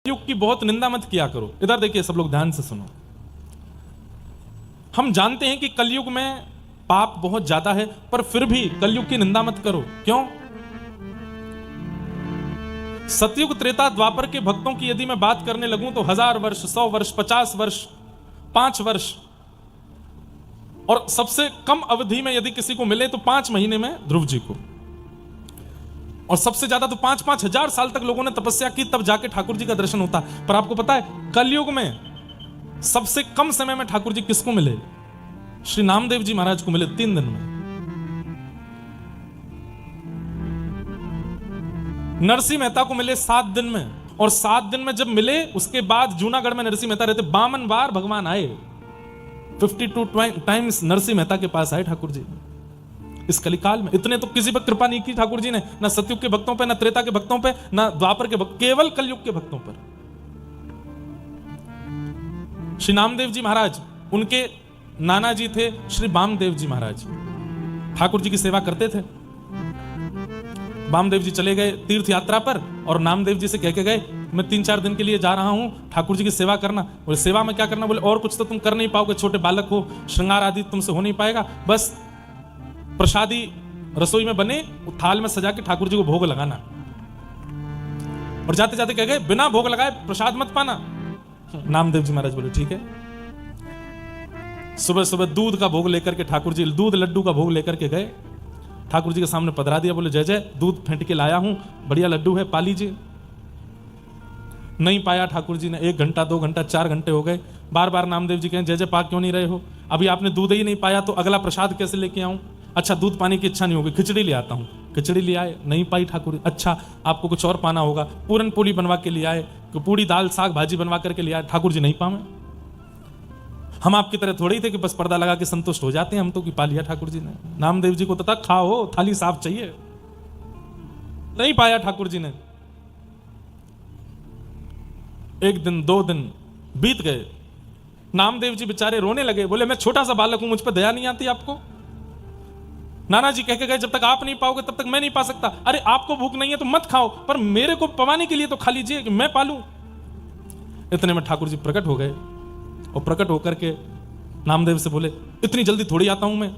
कलयुग की बहुत निंदा मत किया करो। इधर देखिए सब लोग ध्यान से सुनो। हम जानते हैं कि कलयुग में पाप बहुत ज्यादा है, पर फिर भी कलयुग की निंदा मत करो। क्यों? सतयुग, त्रेता, द्वापर के भक्तों की यदि मैं बात करने लगूं तो 1000 वर्ष, 100 वर्ष, 50 वर्ष, 5 वर्ष, और सबसे कम अवधि में यदि किसी को मिले तो 5 महीने में ध्रुव जी को, और सबसे ज्यादा तो 5-5 हजार साल तक लोगों ने तपस्या की, तब जाके ठाकुर जी का दर्शन होता। पर आपको पता है कलयुग में सबसे कम समय में ठाकुर जी किसको मिले? श्री नामदेव जी महाराज को मिले 3 दिन में। नरसिंह मेहता को मिले 7 दिन में, और 7 दिन में जब मिले उसके बाद जूनागढ़ में नरसिंह मेहता रहते, 52 बार भगवान आए, 52 टाइम्स नरसिंह मेहता के पास आए ठाकुर जी इस कलिकाल में। इतने तो किसी पर कृपा नहीं की ठाकुर जी ने, ना सतयुग के भक्तों पे, ना त्रेता के भक्तों पे, ना द्वापर के भक्त, केवल कलयुग के भक्तों पर। श्री नामदेव जी महाराज, उनके नाना जी थे श्री वामदेव जी महाराज, ठाकुर जी की सेवा करते थे। वामदेव जी चले गए तीर्थ यात्रा पर, और नामदेव जी से कह के गए मैं 3-4 दिन के लिए जा रहा हूं, ठाकुर जी की सेवा करना। बोले सेवा में क्या करना? बोले और कुछ तो तुम कर नहीं पाओगे, छोटे बालक हो, श्रृंगार आदि तुमसे हो नहीं पाएगा, बस प्रसादी रसोई में बने थाल में सजा के ठाकुर जी को भोग लगाना। और जाते जाते कह गए बिना भोग लगाए प्रसाद मत पाना। नामदेव जी महाराज बोले ठीक है। सुबह सुबह दूध का भोग लेकर के ठाकुर जी, दूध लड्डू का भोग लेकर के गए, ठाकुर जी के सामने पधरा दिया। बोले जय जय, दूध फेंट के लाया हूं, बढ़िया लड्डू है, पा लीजिए। नहीं पाया ठाकुर जी ने। 1 घंटा, 2 घंटा, 4 घंटे हो गए। बार बार नामदेव जी कहें जय जय, पा क्यों नहीं रहे हो? अभी आपने दूध ही नहीं पाया तो अगला प्रसाद कैसे लेके आऊं? अच्छा दूध पाने की इच्छा नहीं होगी, खिचड़ी ले आता हूं। खिचड़ी ले आए, नहीं पाई ठाकुर। अच्छा आपको कुछ और पाना होगा, पूरन पोली बनवा के ले आए, पूड़ी दाल साग भाजी बनवा करके ले आए, ठाकुर जी नहीं पावे। हम आपकी तरह थोड़े ही थे कि बस पर्दा लगा के संतुष्ट हो जाते हैं हम तो, कि पा लिया ठाकुर जी ने। नामदेव जी को तो था खाओ, थाली साफ चाहिए। नहीं पाया ठाकुर जी ने। 1 दिन 2 दिन बीत गए। नामदेव जी बेचारे रोने लगे, बोले मैं छोटा सा बालक हूं, मुझ पर दया नहीं आती आपको? नाना जी कह के गए जब तक आप नहीं पाओगे तब तक मैं नहीं पा सकता। अरे आपको भूख नहीं है तो मत खाओ, पर मेरे को पवाने के लिए तो खा लीजिए कि मैं पालूं। इतने में ठाकुर जी प्रकट हो गए, और प्रकट होकर के नामदेव से बोले इतनी जल्दी थोड़ी आता हूं मैं,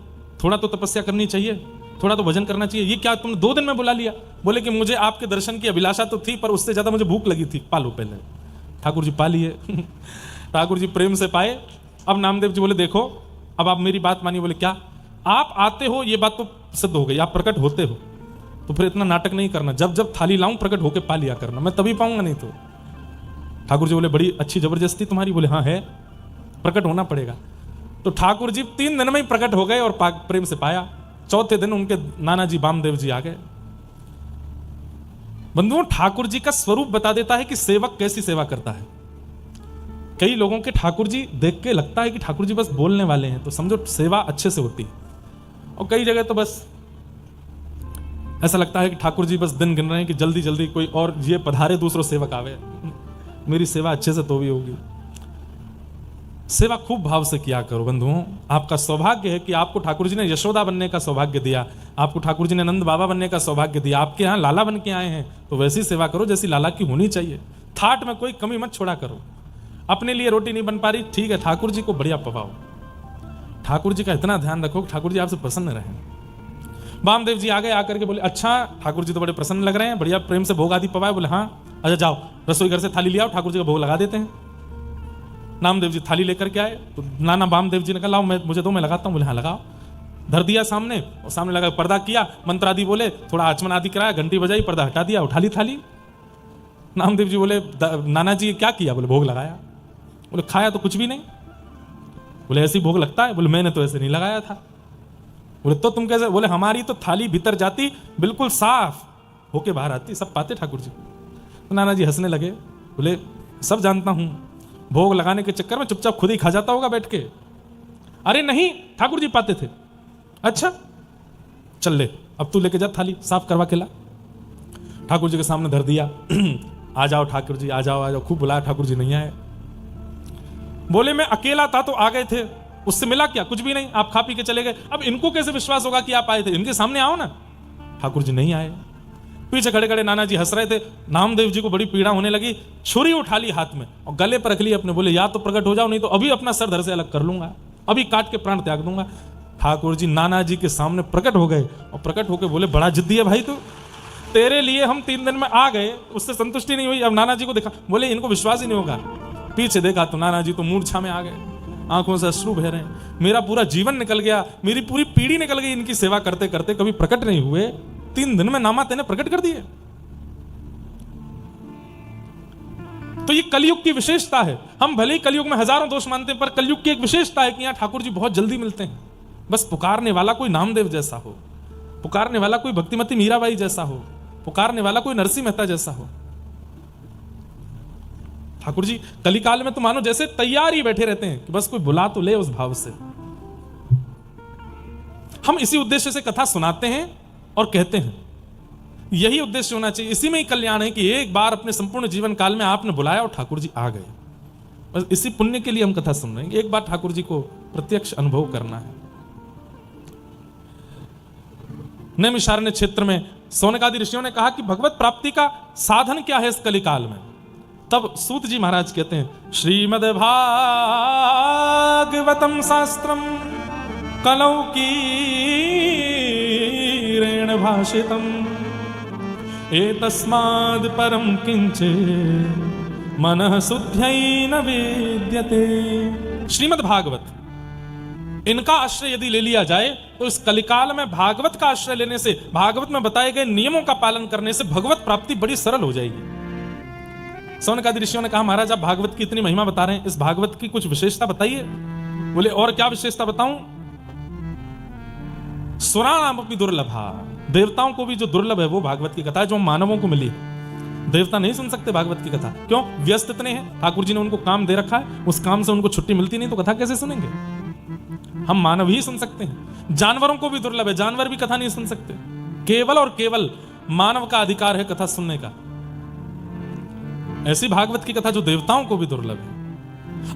थोड़ा तो तपस्या करनी चाहिए, थोड़ा तो भजन करना चाहिए। ये क्या तुमने 2 दिन में बुला लिया? बोले कि मुझे आपके दर्शन की अभिलाषा तो थी, पर उससे ज्यादा मुझे भूख लगी थी, पालो पहले। ठाकुर जी पा लिए। ठाकुर जी प्रेम से पाए। अब नामदेव जी बोले देखो अब आप मेरी बात मानिए। बोले क्या? आप आते हो ये बात तो सिद्ध हो गई, आप प्रकट होते हो, तो फिर इतना नाटक नहीं करना, जब जब थाली लाऊं प्रकट होके पा लिया करना, मैं तभी पाऊंगा नहीं तो। ठाकुर जी बोले बड़ी अच्छी जबरदस्ती तुम्हारी। बोले हाँ है, प्रकट होना पड़ेगा। तो ठाकुर जी 3 दिन में ही प्रकट हो गए और प्रेम से पाया। 4थे दिन उनके नाना जी वामदेव जी आ गए। बंधुओं, ठाकुर जी का स्वरूप बता देता है कि सेवक कैसी सेवा करता है। कई लोगों के ठाकुर जी देख के लगता है कि ठाकुर जी बस बोलने वाले हैं, तो समझो सेवा अच्छे से होती है। और कई जगह तो बस ऐसा लगता है कि ठाकुर जी बस दिन गिन रहे हैं कि जल्दी जल्दी कोई और ये पधारे, दूसरों सेवक आवे, मेरी सेवा अच्छे से तो भी होगी। सेवा खूब भाव से किया करो बंधुओं। आपका सौभाग्य है कि आपको ठाकुर जी ने यशोदा बनने का सौभाग्य दिया, आपको ठाकुर जी ने नंद बाबा बनने का सौभाग्य दिया, आपके यहाँ लाला बन के आए हैं, तो वैसी सेवा करो जैसी लाला की होनी चाहिए। थाट में कोई कमी मत छोड़ा करो। अपने लिए रोटी नहीं बन पा रही, ठीक है, ठाकुर जी को बढ़िया पवाओ। ठाकुर जी का इतना ध्यान रखो, ठाकुर जी आपसे प्रसन्न रहें। वामदेव जी आ गए, आकर के बोले अच्छा ठाकुर जी तो बड़े प्रसन्न लग रहे हैं, बढ़िया प्रेम से भोग आदि पवाए। बोले हाँ, अच्छा जाओ रसोई घर से थाली ले आओ, ठाकुर जी का भोग लगा देते हैं। नामदेव जी थाली लेकर के आए, तो नाना वामदेव जी ने कहा लाओ मुझे दो, मैं लगाता हूँ। बोले हाँ लगाओ। धर दिया सामने, और सामने लगा पर्दा किया, मंत्र आदि बोले, थोड़ा आचमन आदि कराया, घंटी बजाई, पर्दा हटा दिया, उठा ली थाली। नामदेव जी बोले नाना जी क्या किया? बोले भोग लगाया। बोले खाया तो कुछ भी नहीं। बोले ऐसी भोग लगता है? बोले मैंने तो ऐसे नहीं लगाया था। बोले तो तुम कैसे? बोले हमारी तो थाली भीतर जाती बिल्कुल साफ होके बाहर आती, सब पाते ठाकुर जी। तो नाना जी हंसने लगे, बोले सब जानता हूं, भोग लगाने के चक्कर में चुपचाप खुद ही खा जाता होगा बैठ के। अरे नहीं, ठाकुर जी पाते थे। अच्छा चल ले, अब तू लेके जा थाली, साफ करवा के ला। ठाकुर जी के सामने धर दिया। आ जाओ ठाकुर जी, आ जाओ आ जाओ, खूब बुलाया, ठाकुर जी नहीं आए। बोले मैं अकेला था तो आ गए थे, उससे मिला क्या? कुछ भी नहीं, आप खा पी के चले गए। अब इनको कैसे विश्वास होगा कि आप आए थे? इनके सामने आओ ना। ठाकुर जी नहीं आए। पीछे खड़े खड़े नाना जी हंस रहे थे। नामदेव जी को बड़ी पीड़ा होने लगी, छुरी उठा ली हाथ में और गले पर रख ली अपने, बोले या तो प्रकट हो जाओ, नहीं तो अभी अपना सर धड़ से अलग कर लूंगा, अभी काट के प्राण त्याग दूंगा। ठाकुर जी नाना जी के सामने प्रकट हो गए और प्रकट होकर बोले बड़ा जिद्दी है भाई तू, तेरे लिए हम 3 दिन में आ गए, उससे संतुष्टि नहीं हुई। अब नाना जी को देखा, बोले इनको विश्वास ही नहीं होगा। पीछे देखा तो नाना जी तो मूर्छा में आ गए, आंखों से अश्रु बह रहे हैं। मेरा पूरा जीवन निकल गया, मेरी पूरी पीढ़ी निकल गई इनकी सेवा करते करते, कभी प्रकट नहीं हुए, 3 दिन में नामा तेने प्रकट कर दिए। तो ये कलयुग की विशेषता है। हम भले ही कलयुग में हजारों दोष मानते हैं, पर कलयुग की एक विशेषता है कि यहाँ ठाकुर जी बहुत जल्दी मिलते हैं। बस पुकारने वाला कोई नामदेव जैसा हो, पुकारने वाला कोई भक्तिमती मीराबाई जैसा हो, पुकारने वाला कोई नरसिंह मेहता जैसा हो। ठाकुर जी कलिकाल में तो मानो जैसे तैयार ही बैठे रहते हैं कि बस कोई बुला तो ले, उस भाव से। हम इसी उद्देश्य से कथा सुनाते हैं और कहते हैं, यही उद्देश्य होना चाहिए। इसी में ही कल्याण है कि एक बार अपने संपूर्ण जीवन काल में आपने बुलाया और ठाकुर जी आ गए। बस इसी पुण्य के लिए हम कथा सुन रहे हैं, एक बार ठाकुर जी को प्रत्यक्ष अनुभव करना है। नैमिषारण्य क्षेत्र में सौनकादि ऋषियों ने कहा कि भगवत प्राप्ति का साधन क्या है इस कलिकाल में। तब सूत जी महाराज कहते हैं, श्रीमद् भागवतम शास्त्रम कलौकीरेण भाषितम एतस्माद् परम किंचित् मनः शुद्ध्यै न विद्यते। श्रीमद् भागवत, इनका आश्रय यदि ले लिया जाए तो इस कलिकाल में भागवत का आश्रय लेने से, भागवत में बताए गए नियमों का पालन करने से भगवत प्राप्ति बड़ी सरल हो जाएगी। सौनकादि ऋषियों ने कहा, महाराज आप भागवत की इतनी महिमा बता रहे हैं, इस भागवत की कुछ विशेषता बताइए। बोले और क्या विशेषता बताऊं? सुराणाम अपनी दुर्लभा, देवताओं को भी जो दुर्लभ है वो भागवत की कथा है, जो मानवों को मिली। देवता नहीं सुन सकते भागवत की कथा, क्यों? व्यस्त इतने हैं, ठाकुर जी ने उनको काम दे रखा है, उस काम से उनको छुट्टी मिलती नहीं, तो कथा कैसे सुनेंगे? हम मानव ही सुन सकते हैं। जानवरों को भी दुर्लभ है, जानवर भी कथा नहीं सुन सकते। केवल और केवल मानव का अधिकार है कथा सुनने का। ऐसी भागवत की कथा जो देवताओं को भी दुर्लभ है।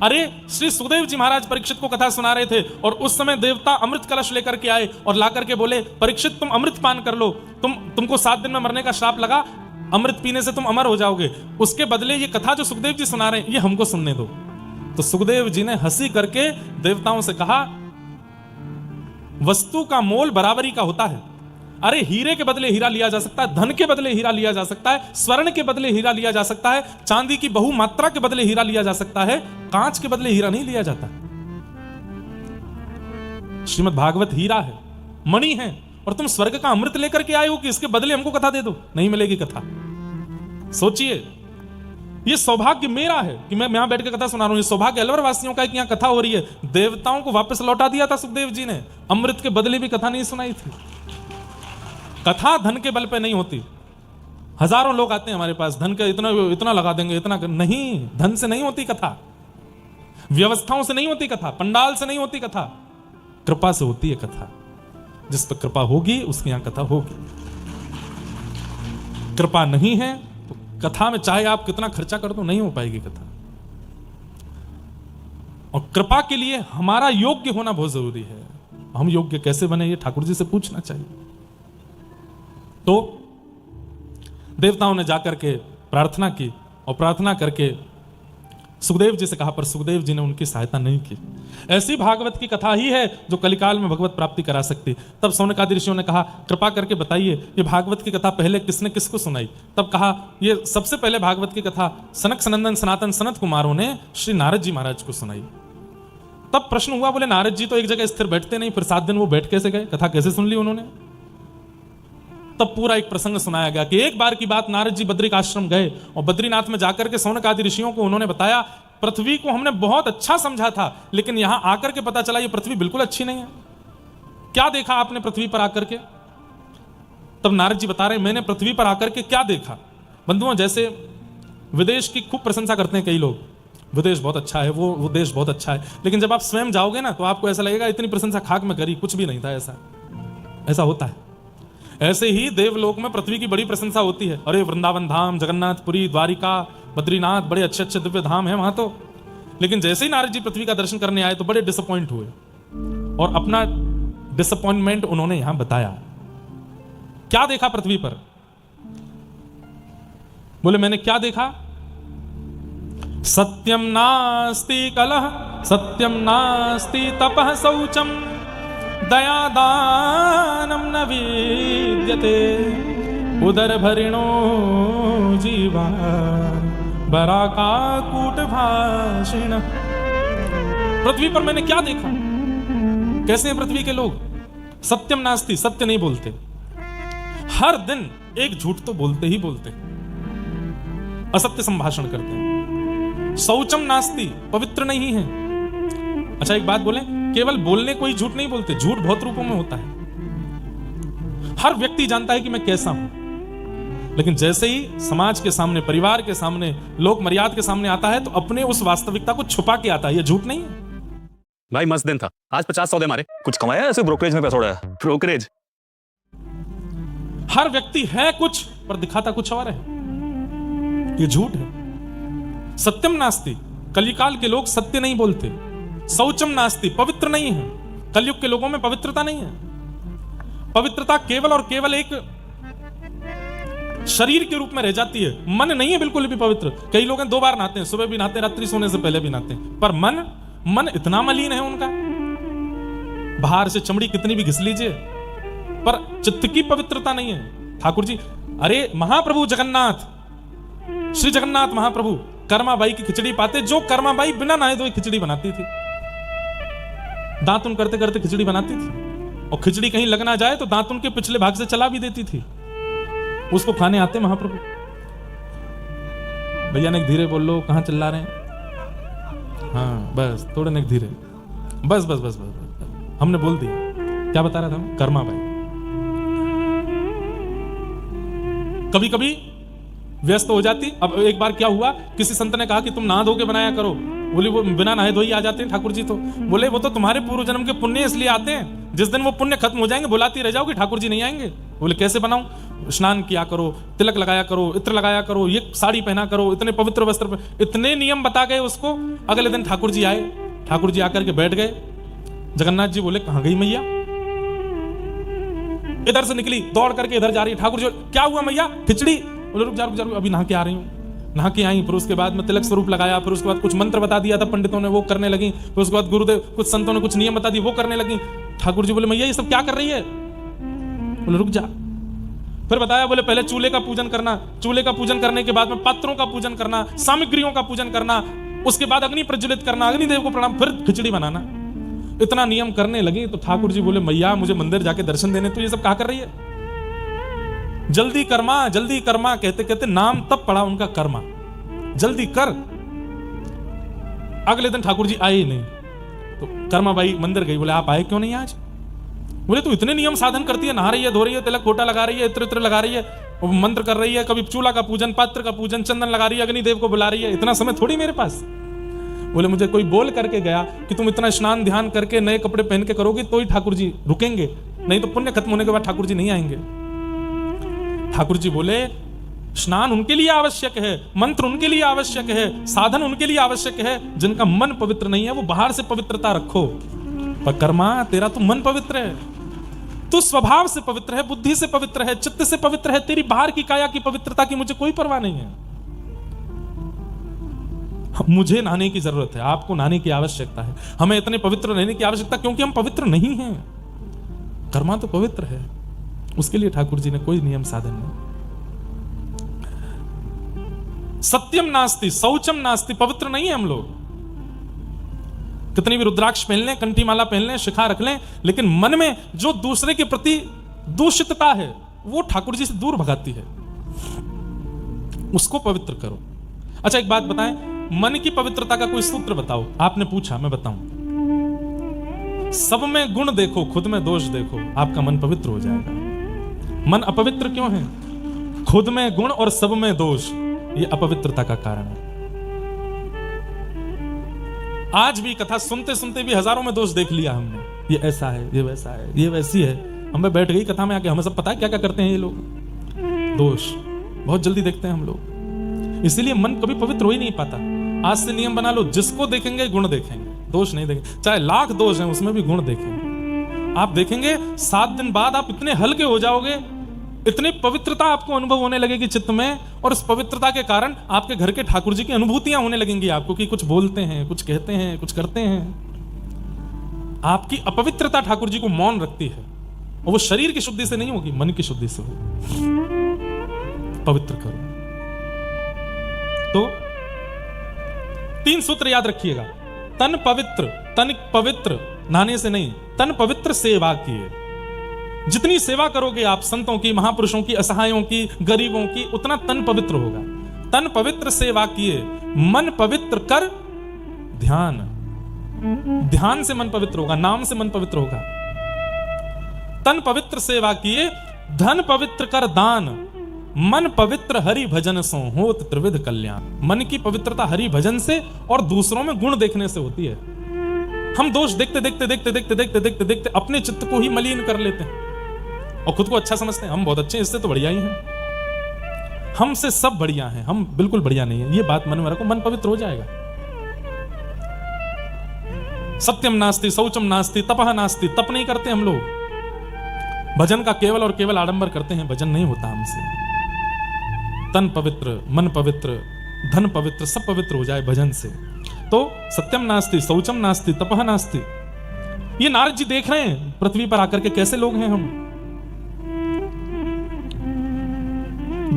अरे श्री सुखदेव जी महाराज परीक्षित को कथा सुना रहे थे और उस समय देवता अमृत कलश लेकर के आए और लाकर के बोले, परीक्षित तुम अमृत पान कर लो, तुमको 7 दिन में मरने का श्राप लगा, अमृत पीने से तुम अमर हो जाओगे, उसके बदले ये कथा जो सुखदेव जी सुना रहे हैं ये हमको सुनने दो। तो सुखदेव जी ने हंसी करके देवताओं से कहा, वस्तु का मोल बराबरी का होता है। अरे हीरे के बदले हीरा लिया जा सकता है, धन के बदले हीरा लिया जा सकता है, स्वर्ण के बदले हीरा लिया जा सकता है, चांदी की बहुमात्रा के बदले हीरा लिया जा सकता है, कांच के बदले हीरा नहीं लिया जाता। श्रीमद् भागवत हीरा है, मणि है, और तुम स्वर्ग का अमृत लेकर के आए हो कि इसके बदले हमको कथा दे दो, नहीं मिलेगी कथा। सोचिए, ये सौभाग्य मेरा है कि मैं यहां बैठ के कथा सुना रहा हूं, ये सौभाग्य अलवर वासियों का है कि यहां कथा हो रही है। देवताओं को वापस लौटा दिया था सुखदेव जी ने, अमृत के बदले भी कथा नहीं सुनाई थी। कथा धन के बल पे नहीं होती। हजारों लोग आते हैं हमारे पास, धन के इतना लगा देंगे, इतना नहीं, धन से नहीं होती कथा, व्यवस्थाओं से नहीं होती कथा, पंडाल से नहीं होती कथा, कृपा से होती है कथा। जिस पर कृपा होगी उसके यहां कथा होगी। कृपा नहीं है तो कथा में चाहे आप कितना खर्चा कर दो नहीं हो पाएगी कथा। और कृपा के लिए हमारा योग्य होना बहुत जरूरी है। हम योग्य कैसे बने ये ठाकुर जी से पूछना चाहिए। तो देवताओं ने जाकर के प्रार्थना की और प्रार्थना करके सुखदेव जी से कहा, पर सुखदेव जी ने उनकी सहायता नहीं की। ऐसी भागवत की कथा ही है जो कलिकाल में भगवत प्राप्ति करा सकती। तब सौनकादि ऋषियों ने कहा, कृपा करके बताइए ये भागवत की कथा पहले किसने किसको सुनाई? तब कहा, ये सबसे पहले भागवत की कथा सनक सनंदन सनातन सनत कुमारों ने श्री नारद जी महाराज को सुनाई। तब प्रश्न हुआ, बोले नारद जी तो एक जगह स्थिर बैठते नहीं, फिर 7 दिन वो बैठ कैसे गए, कथा कैसे सुन ली उन्होंने? तब पूरा एक प्रसंग सुनाया गया कि एक बार की बात, नारद जी बद्रिक आश्रम गए और बद्रीनाथ में जाकर के सौनक आदि ऋषियों को उन्होंने बताया, पृथ्वी को हमने बहुत अच्छा समझा था, लेकिन यहां आकर के पता चला ये पृथ्वी बिल्कुल अच्छी नहीं है। क्या देखा आपने पृथ्वी पर आकर के? तब नारद जी बता रहे, मैंने पृथ्वी पर आकर के क्या देखा। बंधुओं, जैसे विदेश की खूब प्रशंसा करते हैं कई लोग, विदेश बहुत अच्छा है, वो देश बहुत अच्छा है, लेकिन जब आप स्वयं जाओगे ना तो आपको ऐसा लगेगा इतनी प्रशंसा खाक में करी, कुछ भी नहीं था। ऐसा होता है। ऐसे ही देवलोक में पृथ्वी की बड़ी प्रशंसा होती है, अरे वृंदावन धाम, जगन्नाथपुरी, द्वारिका, बद्रीनाथ, बड़े अच्छे अच्छे दिव्य धाम है वहां तो। लेकिन जैसे ही नारद जी पृथ्वी का दर्शन करने आए तो बड़े डिसअपॉइंट हुए और अपना डिसअपॉइंटमेंट उन्होंने यहां बताया। क्या देखा पृथ्वी पर? बोले मैंने क्या देखा? सत्यम नास्ति कलह, सत्यम नास्ति तपः शौचम, दया दानम न विद्यते, उदरभरिणो जीवा बराका कूटभाषिण। पृथ्वी पर मैंने क्या देखा? कैसे हैं पृथ्वी के लोग? सत्यम नास्ति, सत्य नहीं बोलते, हर दिन एक झूठ तो बोलते ही बोलते, असत्य संभाषण करते हैं। शौचम नास्ति, पवित्र नहीं है। अच्छा एक बात बोले, केवल बोलने कोई झूठ नहीं बोलते, झूठ बहुत रूपों में होता है। हर व्यक्ति जानता है कि मैं कैसा हूं, लेकिन जैसे ही समाज के सामने, परिवार के सामने, लोक मर्यादा के सामने आता है तो अपने उस वास्तविकता को छुपा के आता है। यह झूठ नहीं है। भाई मस्त दिन था, आज 50 सौदे मारे। कुछ कमाया ऐसे ब्रोकरेज में पैसा उड़ाया? ब्रोकरेज। हर व्यक्ति है कुछ पर दिखाता कुछ और है, ये झूठ है। सत्यम नास्ति, कलिकाल के लोग सत्य नहीं बोलते। शौचम नास्ति, पवित्र नहीं है। कलयुग के लोगों में पवित्रता नहीं है। पवित्रता केवल और केवल एक शरीर के रूप में रह जाती है, मन नहीं है बिल्कुल भी पवित्र। कई लोग हैं 2 बार नहाते हैं, सुबह भी नहाते हैं, रात्रि सोने से पहले भी नहाते हैं, पर मन इतना मलिन है उनका, बाहर से चमड़ी कितनी भी घिस लीजिए पर चित्त की पवित्रता नहीं है। ठाकुर जी, अरे महाप्रभु जगन्नाथ, श्री जगन्नाथ महाप्रभु कर्माबाई की खिचड़ी पाते, जो कर्माबाई बिना नहाए धोए खिचड़ी बनाती थी, दांतुन करते करते खिचड़ी बनाती थी, और खिचड़ी कहीं लग ना जाए तो दांतुन के पिछले भाग से चला भी देती थी। उसको खाने आते महाप्रभु। भैया ने धीरे बोल लो, कहां चिल्ला रहे हैं? हाँ बस थोड़े ने धीरे, बस बस बस बस, हमने बोल दिया। क्या बता रहा था? कर्माबाई कभी कभी व्यस्त हो जाती। अब एक बार क्या हुआ, किसी संत ने कहा कि तुम नहा धो के बनाया करो। बोली वो बिना नहाए धोई आ जाते हैं ठाकुर जी। तो बोले वो तो तुम्हारे पूर्व जन्म के पुण्य इसलिए आते हैं, जिस दिन वो पुण्य खत्म हो जाएंगे बुलाती रह जाओगी, ठाकुर जी नहीं आएंगे। बोले कैसे बनाऊं? स्नान किया करो, तिलक लगाया करो, इत्र लगाया करो, ये साड़ी पहना करो, इतने पवित्र वस्त्र, इतने नियम बता गए उसको। अगले दिन ठाकुर जी आए, ठाकुर जी आकर के बैठ गए। जगन्नाथ जी बोले कहां गई मैया? इधर से निकली, दौड़ करके इधर जा रही है। ठाकुर जी क्या हुआ मैया? खिचड़ी। बोले रुक जा अभी नहा के आ रही हूँ। नहा के आई, फिर उसके बाद में तिलक स्वरूप लगाया, फिर उसके बाद कुछ मंत्र बता दिया था पंडितों ने, वो करने लगी। फिर उसके बाद गुरुदेव कुछ संतों ने कुछ नियम बता दिए, वो करने लगी। ठाकुर जी बोले मैया ये सब क्या कर रही है? बोले रुक जा। फिर बताया, बोले पहले चूल्हे का पूजन करना, चूल्हे का पूजन करने के बाद में पात्रों का पूजन करना, सामग्रियों का पूजन करना, उसके बाद अग्नि प्रज्वलित करना, अग्निदेव को प्रणाम, फिर खिचड़ी बनाना। इतना नियम करने लगी तो ठाकुर जी बोले मैया मुझे मंदिर जाके दर्शन देने, तो ये सब क्या कर रही है? जल्दी कर्मा कहते कहते नाम तब पड़ा उनका कर्मा, जल्दी कर। अगले दिन ठाकुर जी आए ही नहीं, तो कर्माबाई मंदिर गई। बोले आप आए क्यों नहीं आज? बोले तू इतने नियम साधन करती है, नहा रही है, धो रही है, तिलक कोटा लगा रही है, इत्र लगा रही है, मंत्र कर रही है, कभी चूल्हा का पूजन, पात्र का पूजन, चंदन लगा रही है, अग्निदेव को बुला रही है, इतना समय थोड़ी मेरे पास। बोले मुझे कोई बोल करके गया कि तुम इतना स्नान ध्यान करके नए कपड़े पहन के करोगी तो ही ठाकुर जी रुकेंगे, नहीं तो पुण्य खत्म होने के बाद ठाकुर जी नहीं आएंगे। ठाकुर जी बोले स्नान उनके लिए आवश्यक है, मंत्र उनके लिए आवश्यक है, साधन उनके लिए आवश्यक है, जिनका मन पवित्र नहीं है वो बाहर से पवित्रता रखो। पर कर्मा तेरा तो मन पवित्र है, तू स्वभाव से पवित्र है, बुद्धि से पवित्र है, चित्त से पवित्र है, तेरी बाहर की काया की पवित्रता की मुझे कोई परवाह नहीं है। मुझे नहाने की जरूरत है, आपको नहाने की आवश्यकता है, हमें इतने पवित्र रहने की आवश्यकता क्योंकि हम पवित्र नहीं हैं। कर्मा तो पवित्र है, उसके लिए ठाकुर जी ने कोई नियम साधन नहीं। सत्यम नास्ति, शौचम नास्ति, पवित्र नहीं है हम लोग। कितनी भी रुद्राक्ष पहन लें, कंठी माला पहन लें, शिखा रख लें, लेकिन मन में जो दूसरे के प्रति दूषितता है वो ठाकुर जी से दूर भगाती है, उसको पवित्र करो। अच्छा एक बात बताएं, मन की पवित्रता का कोई सूत्र बताओ। आपने पूछा, मैं बताऊं। सब में गुण देखो, खुद में दोष देखो, आपका मन पवित्र हो जाएगा। मन अपवित्र क्यों है? खुद में गुण और सब में दोष, ये अपवित्रता का कारण है। आज भी कथा सुनते सुनते भी हजारों में दोष देख लिया हमने, ये ऐसा है, ये वैसा है, ये वैसी है। हमें बैठ गई कथा में आके, हमें सब पता है क्या क्या करते हैं ये लोग। दोष बहुत जल्दी देखते हैं हम लोग, इसीलिए मन कभी पवित्र हो ही नहीं पाता। आज से नियम बना लो, जिसको देखेंगे गुण देखेंगे, दोष नहीं देखेंगे। चाहे लाख दोष हैं उसमें भी गुण देखेंगे। आप देखेंगे 7 दिन बाद आप इतने हल्के हो जाओगे इतनी पवित्रता आपको अनुभव होने लगेगी चित्त में, और उस पवित्रता के कारण आपके घर के ठाकुर जी की अनुभूतियां होने लगेंगी आपको, कि कुछ बोलते हैं, कुछ कहते हैं, कुछ करते हैं। आपकी अपवित्रता ठाकुर जी को मौन रखती है, और वो शरीर की शुद्धि से नहीं होगी, मन की शुद्धि से होगी। पवित्र करो। तो 3 सूत्र याद रखिएगा। तन पवित्र नहाने से नहीं, तन पवित्र सेवा किए। जितनी सेवा करोगे आप संतों की, महापुरुषों की, असहायों की, गरीबों की, उतना तन पवित्र होगा। तन पवित्र सेवा किए, मन पवित्र कर ध्यान। ध्यान से मन पवित्र होगा, नाम से मन पवित्र होगा। तन पवित्र सेवा किए, धन पवित्र कर दान, मन पवित्र हरि भजन सो होत त्रिविध कल्याण। मन की पवित्रता हरि भजन से और दूसरों में गुण देखने से होती है। हम दोष देखते देखते देखते देखते देखते देखते देखते अपने चित्त को ही मलिन कर लेते हैं और खुद को अच्छा समझते हैं। हम बहुत अच्छे हैं, इससे तो बढ़िया ही हैं, हमसे सब बढ़िया हैं, हम बिल्कुल बढ़िया नहीं है। ये बात मन में रखो, मन पवित्र हो जाएगा। सत्यम नास्ति शौचम नास्ति तपह नास्ति। तप नहीं करते हम लोग, भजन का केवल और केवल आडंबर करते हैं, भजन नहीं होता हमसे। तन पवित्र, मन पवित्र, धन पवित्र, सब पवित्र हो जाए भजन से, तो सत्यम नास्ति शौचम नास्ति तपह नास्ति। ये नारद जी देख रहे हैं पृथ्वी पर आकर के कैसे लोग हैं हम।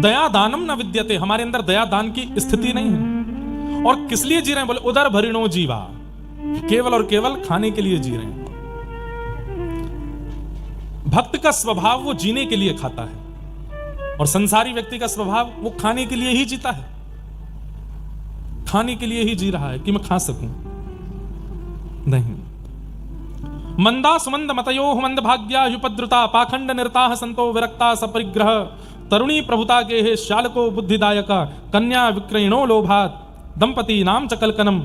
दया दानम न विद्यते, हमारे अंदर दया दान की स्थिति नहीं है। और किस लिए जी रहे हैं? बोले उदर भरिणो जीवा, केवल और केवल खाने के लिए जी रहे हैं। भक्त का स्वभाव वो जीने के लिए खाता है, और संसारी व्यक्ति का स्वभाव वो खाने के लिए ही जीता है, खाने के लिए ही जी रहा है कि मैं खा सकूं। नहीं। मंदा सुमंद मतयो मंद भाग्या युपद्रुता पाखंड निरता संतो विरक्ता सपरिग्रह तरुणी प्रभुता के हे शालको बुद्धिदायक कन्या विक्रयणो लोभात दंपति नाम च कलकनम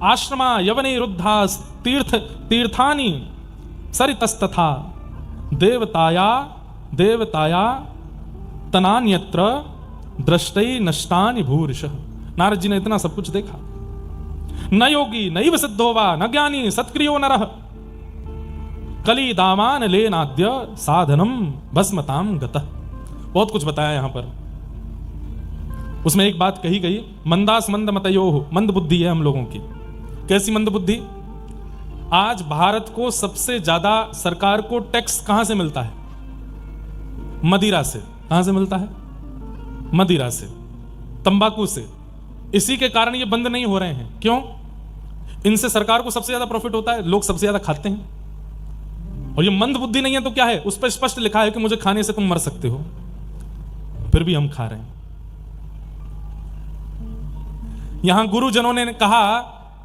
आश्रमा यवने रुद्धा तीर्थानि सरितस्तथा देवताया तनान्यत्र दृष्टै नष्टानि भूरिशः। नारद जी ने इतना सब कुछ देखा। न योगी नैव सिद्धो वा न ज्ञानी सत्क्रियो नरः कली दामान लेनाद्य साधनम भस्मताम गतः। बहुत कुछ बताया यहां पर। उसमें एक बात कही गई, मंदास मंद मतयोह, मंद बुद्धि है हम लोगों की। कैसी मंद बुद्धि? आज भारत को सबसे ज्यादा सरकार को टैक्स कहां से मिलता है? मदिरा से। कहां से मिलता है? मदिरा से, तंबाकू से। इसी के कारण ये बंद नहीं हो रहे हैं। क्यों? इनसे सरकार को सबसे ज्यादा प्रॉफिट होता है, लोग सबसे ज्यादा खाते हैं। और ये मंद बुद्धि नहीं है तो क्या है? उस पर स्पष्ट लिखा है कि मुझे खाने से तुम मर सकते हो, फिर भी हम खा रहे हैं। यहां गुरुजनों ने कहा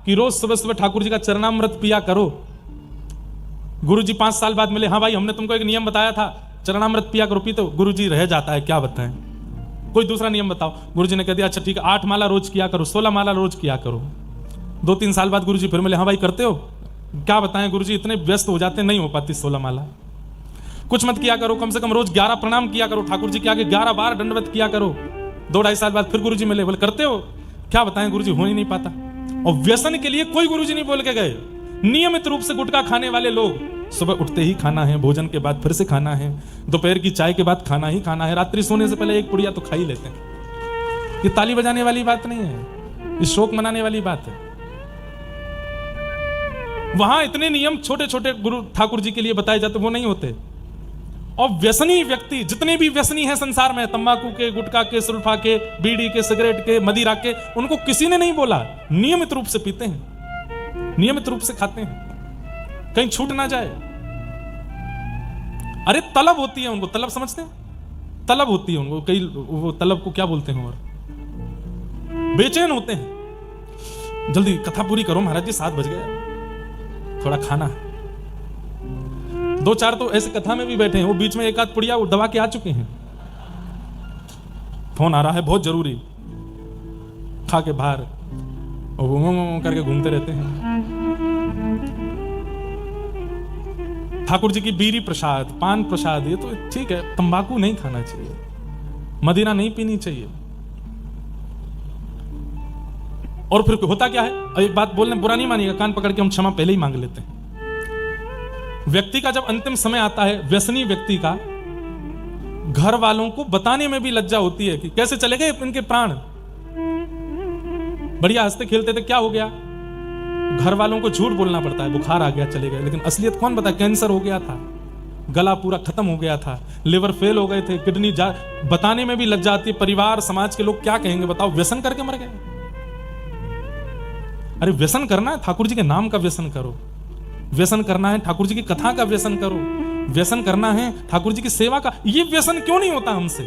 कि रोज सुबह सुबह ठाकुर जी का चरणामृत पिया करो। गुरु जी 5 साल बाद मिले, हाँ भाई हमने तुमको एक नियम बताया था, चरणामृत पिया करो। पीते हो? गुरु जी रह जाता है, क्या बताएं, कोई दूसरा नियम बताओ। गुरु जी ने कह दिया अच्छा ठीक है, 8 माला रोज किया करो, 16 माला रोज किया करो। 2-3 साल बाद गुरु जी फिर मिले, हाँ भाई करते हो? क्या बताएं गुरु जी, इतने व्यस्त हो जाते, नहीं हो पाती 16 माला। कुछ मत किया करो, कम से कम रोज 11 प्रणाम किया करो, ठाकुर जी के आगे 11 बार दंडवत किया करो। 2-2.5 साल बाद फिर गुरु जी मिले, बोले करते हो? क्या बताएं गुरु जी, हो ही नहीं पाता। और व्यसन के लिए कोई गुरु जी नहीं बोल के गए। नियमित रूप से गुटखा खाने वाले लोग, सुबह उठते ही खाना है, भोजन के बाद फिर से खाना है, दोपहर की चाय के बाद खाना ही खाना है, रात्रि सोने से पहले एक पुड़िया तो खा ही लेते हैं। ये ताली बजाने वाली बात नहीं है, ये शोक मनाने वाली बात है। वहां इतने नियम छोटे छोटे गुरु ठाकुर जी के लिए बताए जाते, वो नहीं होते। और व्यसनी व्यक्ति, जितने भी व्यसनी हैं संसार में, तंबाकू के, गुटखा के, सुल्फा के, बीड़ी के, सिगरेट के, मदिरा के, उनको किसी ने नहीं बोला। नियमित रूप से पीते हैं, नियमित रूप से खाते हैं, कहीं छूट ना जाए। अरे तलब होती है उनको, तलब समझते हैं? तलब होती है उनको, कई वो तलब को क्या बोलते हैं, और बेचैन होते हैं। जल्दी कथा पूरी करो महाराज जी, 7 बज गए, थोड़ा खाना है। 2-4 तो ऐसे कथा में भी बैठे हैं, वो बीच में एक आध पुड़िया दबा के आ चुके हैं। फोन आ रहा है बहुत जरूरी, खा के बाहर करके घूमते रहते हैं। ठाकुर जी की बीड़ी प्रसाद, पान प्रसाद, ये तो ठीक है, तंबाकू नहीं खाना चाहिए, मदिरा नहीं पीनी चाहिए। और फिर होता क्या है, एक बात बोलने बुरा नहीं मानिएगा, कान पकड़ के हम क्षमा पहले ही मांग लेते हैं। व्यक्ति का जब अंतिम समय आता है, व्यसनी व्यक्ति का, घर वालों को बताने में भी लज्जा होती है कि कैसे चले गए इनके प्राण। बढ़िया हंसते खेलते थे, क्या हो गया? घर वालों को झूठ बोलना पड़ता है, बुखार आ गया चले गए, लेकिन असलियत कौन बता? कैंसर हो गया था, गला पूरा खत्म हो गया था, लिवर फेल हो गए थे, किडनी जा, बताने में भी लज्जा आती है। परिवार समाज के लोग क्या कहेंगे बताओ? व्यसन करके मर गए। अरे व्यसन करना है ठाकुर जी के नाम का व्यसन करो, व्यसन करना है ठाकुर जी की कथा का व्यसन करो, व्यसन करना है ठाकुर जी की सेवा का। ये व्यसन क्यों नहीं होता हमसे?